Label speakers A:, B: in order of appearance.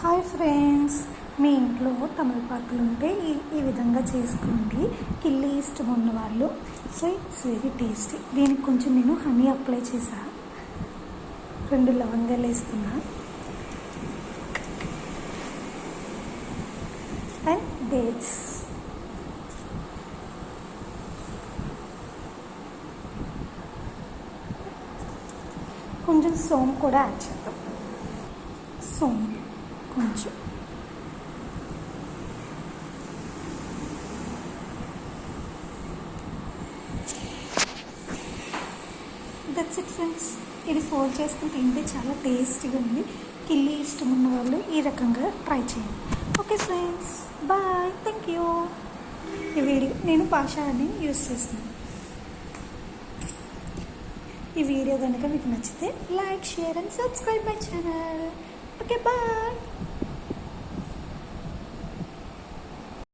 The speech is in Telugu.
A: హాయ్ ఫ్రెండ్స్, మీ ఇంట్లో తమలపాకులు ఉంటే ఈ విధంగా చేసుకోండి. కిల్లి ఇష్టం ఉన్న వాళ్ళు. So it's very tasty. దీనికి కొంచెం నేను హనీ అప్లై చేసా. 2 లవంగాలు వేస్తున్నా అండ్ డేట్స్. కొంచెం సోంపు కూడా యాడ్ చేద్దాం. సోంపు కొంచెం. That's it friends. ఇది ఫోల్డ్ చేసుకుని తింటే చాలా టేస్టీగా ఉంది. కిల్లి ఇష్టం ఉన్న వాళ్ళు ఈ రకంగా ట్రై చేయండి. Okay friends, bye, thank you. ఈ వీడియో నేను పాషాని యూస్ చేస్తున్నాను. ఈ వీడియో కనుక మీకు నచ్చితే like, share and subscribe my channel. Okay, bye.